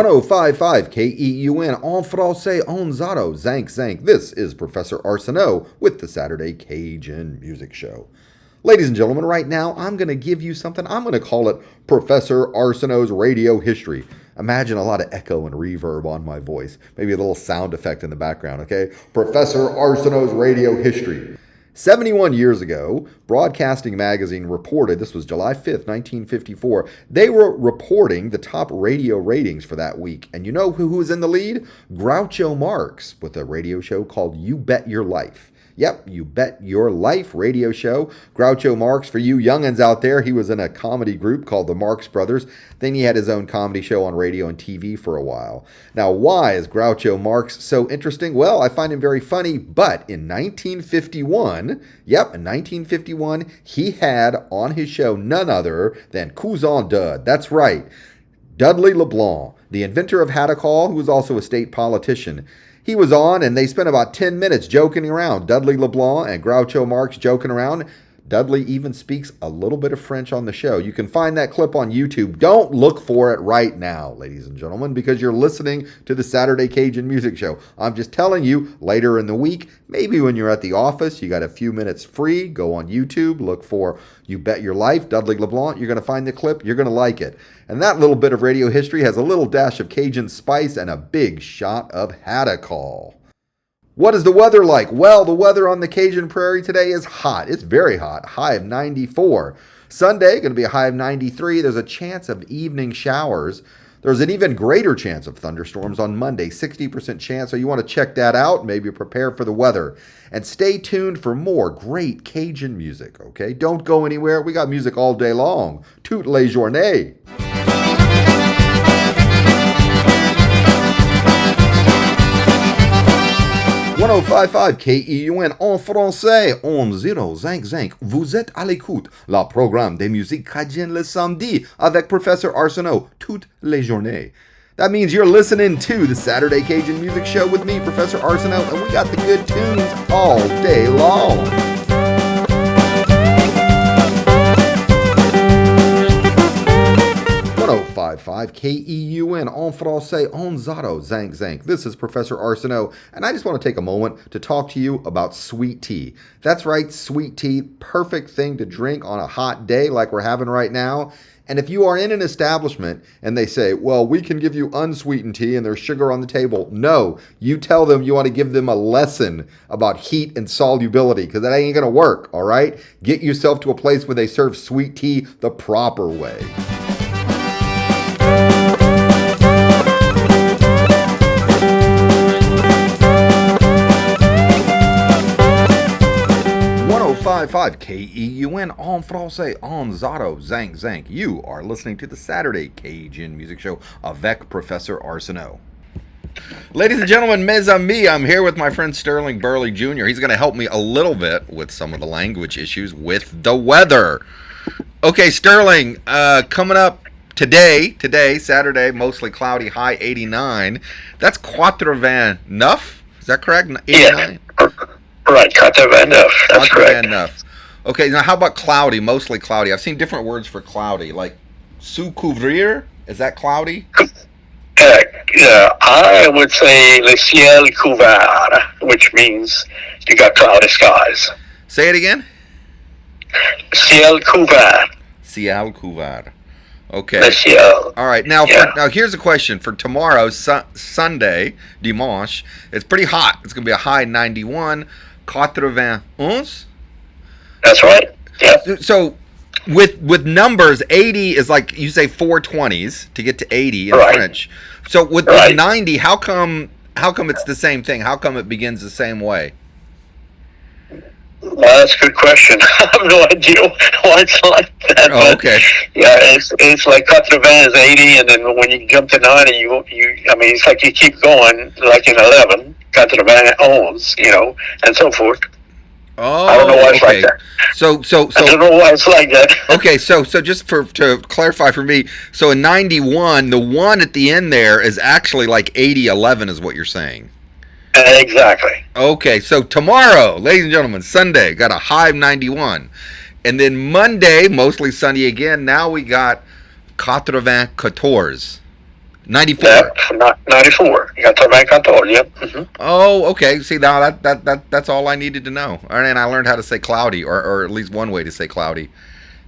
1055 KEUN en français en zaro, zank zank. This is Professor Arceneaux with the Saturday Cajun Music Show. Ladies and gentlemen, right now I'm going to give you something. I'm going to call it Professor Arceneaux's Radio History. Imagine a lot of echo and reverb on my voice. Maybe a little sound effect in the background, okay? Professor Arceneaux's Radio History. 71 years ago, Broadcasting Magazine reported, this was July 5th, 1954, they were reporting the top radio ratings for that week. And you know who was in the lead? Groucho Marx with a radio show called You Bet Your Life. Yep, You Bet Your Life radio show. Groucho Marx, for you youngins out there, he was in a comedy group called the Marx Brothers. Then he had his own comedy show on radio and TV for a while. Now, why is Groucho Marx so interesting? Well, I find him very funny, but in 1951, he had on his show none other than Cousin Dud. That's right, Dudley LeBlanc, the inventor of Hadacol, who was also a state politician. He was on, and they spent about 10 minutes joking around. Dudley LeBlanc and Groucho Marx joking around. Dudley even speaks a little bit of French on the show. You can find that clip on YouTube. Don't look for it right now, ladies and gentlemen, because you're listening to the Saturday Cajun Music Show. I'm just telling you, later in the week, maybe when you're at the office, you got a few minutes free, go on YouTube, look for You Bet Your Life, Dudley LeBlanc. You're going to find the clip. You're going to like it. And that little bit of radio history has a little dash of Cajun spice and a big shot of Hadacol. What is the weather like? Well, the weather on the Cajun Prairie today is hot. It's very hot. High of 94. Sunday, going to be a high of 93. There's a chance of evening showers. There's an even greater chance of thunderstorms on Monday, 60% chance. So you want to check that out, maybe prepare for the weather. And stay tuned for more great Cajun music, okay? Don't go anywhere. We got music all day long. Toutes les journées. 1055 KEUN en français, 10 zank zank. Vous êtes à l'écoute, le programme des musiques cajun le samedi avec Professor Arceneaux, toutes les journées. That means you're listening to the Saturday Cajun Music Show with me, Professor Arceneaux, and we got the good tunes all day long. 1055 KEUN en français en zaro, zank zank. This is Professor Arceneaux, and I just want to take a moment to talk to you about sweet tea. That's right, sweet tea, perfect thing to drink on a hot day like we're having right now. And if you are in an establishment and they say, well, we can give you unsweetened tea and there's sugar on the table. No, you tell them you want to give them a lesson about heat and solubility, because that ain't going to work, all right? Get yourself to a place where they serve sweet tea the proper way. KEUN en français en zaro, zank zank. You are listening to the Saturday Cajun Music Show avec Professor Arceneaux. Ladies and gentlemen, mes amis, I'm here with my friend Sterling Burley Jr. He's going to help me a little bit with some of the language issues with the weather. Okay, Sterling, coming up today, Saturday, mostly cloudy, high 89. That's 89. Is that correct? 89? Yeah. Right, 89. That's correct. 89. Okay, now how about cloudy, mostly cloudy? I've seen different words for cloudy, like sous couvrir. Is that cloudy? I would say le ciel couvert, which means you got cloudy skies. Say it again. Ciel couvert. Ciel couvert. Okay. Le ciel. All right. Now, now here's a question for tomorrow, Sunday, dimanche. It's pretty hot. It's going to be a high 91, 91. That's right. Yeah. So, with numbers, 80 is like you say 420s to get to 80 in French. So with 90, how come it's the same thing? How come it begins the same way? Well, that's a good question. I have no idea why it's like that. Oh, okay. Yeah, it's like 80 is 80, and then when you jump to 90, it's like you keep going, like in 11, 91, and so forth. Oh, I don't know why it's like that. So I don't know why it's like that. Okay, so just to clarify for me, so in 91, the one at the end there is actually like 8011 is what you're saying. Exactly. Okay, so tomorrow, ladies and gentlemen, Sunday, got a high of 91. And then Monday, mostly sunny again. Now we got 94. 94. 94. Também cantor, yep. Mm-hmm. Oh, okay. See, now that's all I needed to know. And I learned how to say cloudy, or at least one way to say cloudy.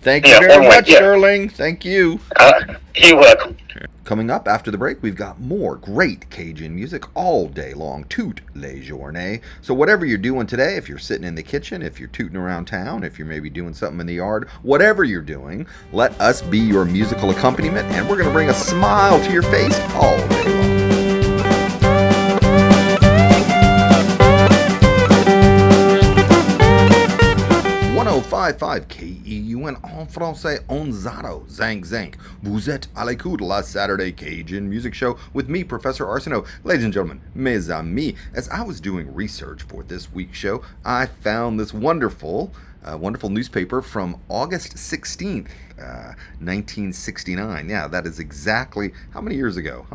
Thank you very much, Sterling. Thank you. You're welcome. Coming up after the break, we've got more great Cajun music all day long. Toute les journées. So whatever you're doing today, if you're sitting in the kitchen, if you're tooting around town, if you're maybe doing something in the yard, whatever you're doing, let us be your musical accompaniment, and we're going to bring a smile to your face all day long. 105.5 KEUN en français onzado zank zank. Vous êtes à l'écoute la Saturday Cajun Music Show with me, Professor Arceneaux. Ladies and gentlemen, mes amis, as I was doing research for this week's show, I found this wonderful newspaper from August 16th, 1969. Yeah, that is exactly, how many years ago?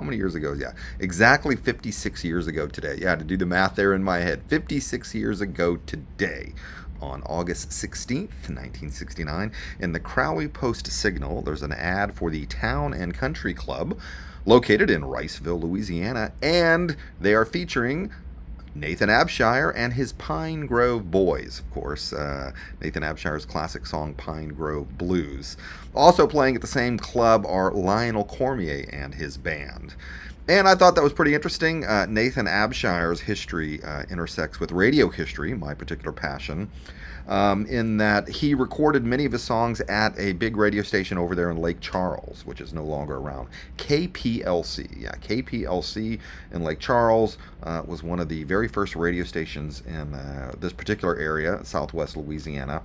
Yeah, exactly 56 years ago today. Yeah, to do the math there in my head. 56 years ago today. On August 16th, 1969, in the Crowley Post-Signal, there's an ad for the Town and Country Club located in Riceville, Louisiana, and they are featuring Nathan Abshire and his Pine Grove Boys, of course, Nathan Abshire's classic song Pine Grove Blues. Also playing at the same club are Lionel Cormier and his band. And I thought that was pretty interesting. Nathan Abshire's history intersects with radio history, my particular passion, in that he recorded many of his songs at a big radio station over there in Lake Charles, which is no longer around. KPLC. Yeah, KPLC in Lake Charles was one of the very first radio stations in this particular area, southwest Louisiana.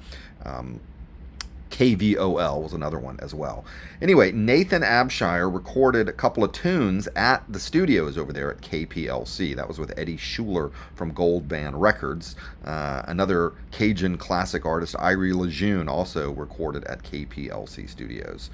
KVOL was another one as well. Anyway, Nathan Abshire recorded a couple of tunes at the studios over there at KPLC. That was with Eddie Schuler from Gold Band Records. Another Cajun classic artist, Irie Lejeune, also recorded at KPLC studios.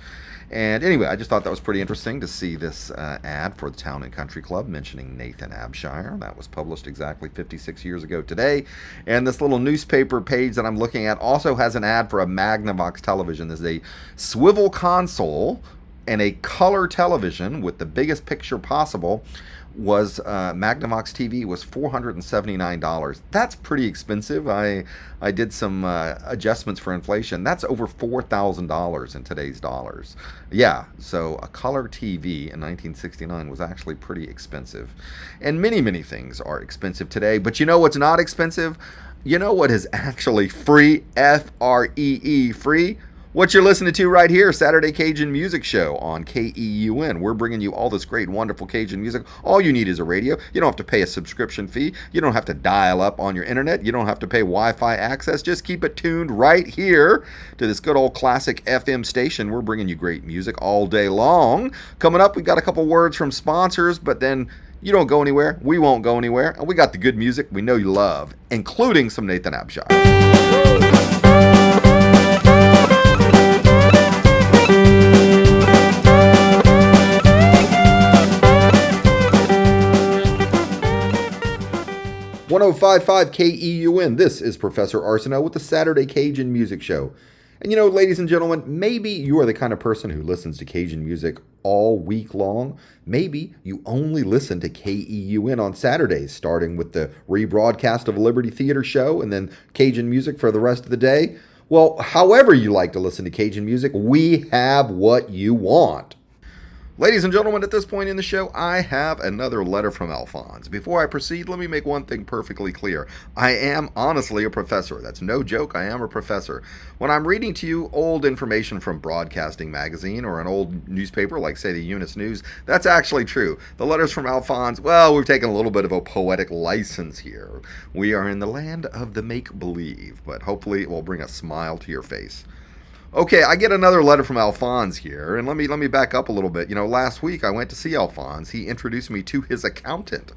And anyway, I just thought that was pretty interesting to see this ad for the Town and Country Club mentioning Nathan Abshire. That was published exactly 56 years ago today. And this little newspaper page that I'm looking at also has an ad for a Magnavox television. There's a swivel console and a color television with the biggest picture possible. Was Magnavox TV was $479. That's pretty expensive. I did some adjustments for inflation. That's over $4,000 in today's dollars. Yeah, so a color TV in 1969 was actually pretty expensive. And many, many things are expensive today. But you know what's not expensive? You know what is actually free? F-R-E-E, free? What you're listening to right here, Saturday Cajun Music Show on KEUN. We're bringing you all this great, wonderful Cajun music. All you need is a radio. You don't have to pay a subscription fee. You don't have to dial up on your internet. You don't have to pay Wi-Fi access. Just keep it tuned right here to this good old classic FM station. We're bringing you great music all day long. Coming up, we've got a couple words from sponsors, but then you don't go anywhere. We won't go anywhere. And we got the good music we know you love, including some Nathan Abshire. 105.5 KEUN. This is Professor Arceneaux with the Saturday Cajun Music Show. And you know, ladies and gentlemen, maybe you are the kind of person who listens to Cajun music all week long. Maybe you only listen to KEUN on Saturdays, starting with the rebroadcast of a Liberty Theater show and then Cajun music for the rest of the day. Well, however you like to listen to Cajun music, we have what you want. Ladies and gentlemen, at this point in the show, I have another letter from Alphonse. Before I proceed, let me make one thing perfectly clear. I am honestly a professor. That's no joke. I am a professor. When I'm reading to you old information from Broadcasting Magazine or an old newspaper like, say, the Eunice News, that's actually true. The letters from Alphonse, well, we've taken a little bit of a poetic license here. We are in the land of the make-believe, but hopefully it will bring a smile to your face. Okay, I get another letter from Alphonse here, and let me back up a little bit. You know, last week I went to see Alphonse. He introduced me to his accountant.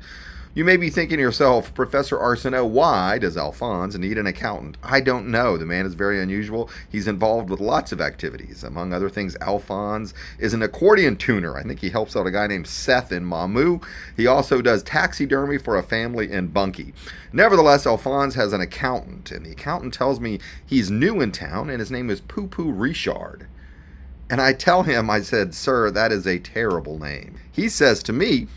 You may be thinking to yourself, Professor Arceneaux, why does Alphonse need an accountant? I don't know. The man is very unusual. He's involved with lots of activities. Among other things, Alphonse is an accordion tuner. I think he helps out a guy named Seth in Mamou. He also does taxidermy for a family in Bunkie. Nevertheless, Alphonse has an accountant, and the accountant tells me he's new in town, and his name is Poo Poo Richard. And I tell him, I said, sir, that is a terrible name. He says to me,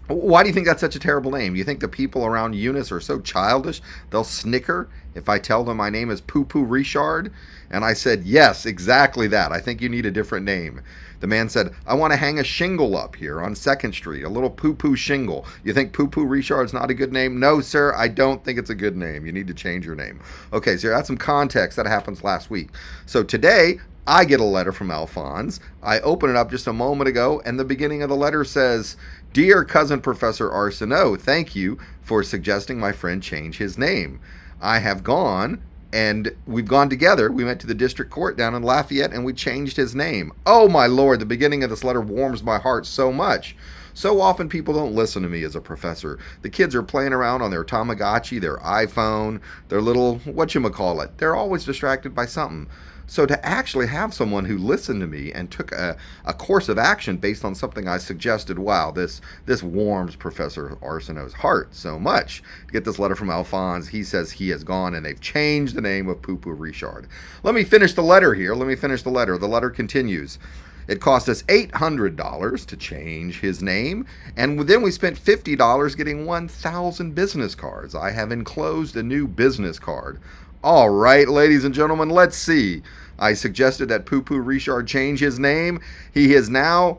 why do you think that's such a terrible name? Do you think the people around Eunice are so childish they'll snicker if I tell them my name is Poo Poo Richard? And I said, yes, exactly that. I think you need a different name. The man said, I want to hang a shingle up here on 2nd Street, a little Poo Poo shingle. You think Poo Poo Richard's not a good name? No, sir, I don't think it's a good name. You need to change your name. Okay, so that's some context. That happens last week. So today, I get a letter from Alphonse. I open it up just a moment ago, and the beginning of the letter says, Dear Cousin Professor Arceneaux, thank you for suggesting my friend change his name. I have gone, and we've gone together. We went to the district court down in Lafayette, and we changed his name. Oh, my Lord, the beginning of this letter warms my heart so much. So often people don't listen to me as a professor. The kids are playing around on their Tamagotchi, their iPhone, their little whatchamacallit. They're always distracted by something. So to actually have someone who listened to me and took a course of action based on something I suggested, wow, this warms Professor Arceneaux's heart so much. To get this letter from Alphonse, he says he has gone and they've changed the name of Poo Poo Richard. Let me finish the letter here. The letter continues. It cost us $800 to change his name, and then we spent $50 getting 1,000 business cards. I have enclosed a new business card. All right, ladies and gentlemen, let's see. I suggested that Poo Poo Richard change his name. He is now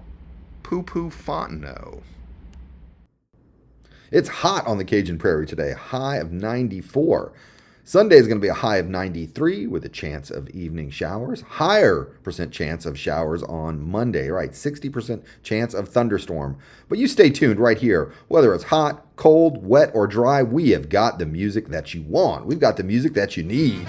Poo Poo Fontenot. It's hot on the Cajun Prairie today, a high of 94. Sunday is going to be a high of 93 with a chance of evening showers. Higher percent chance of showers on Monday, right? 60% chance of thunderstorm. But you stay tuned right here. Whether it's hot, cold, wet, or dry, we have got the music that you want. We've got the music that you need.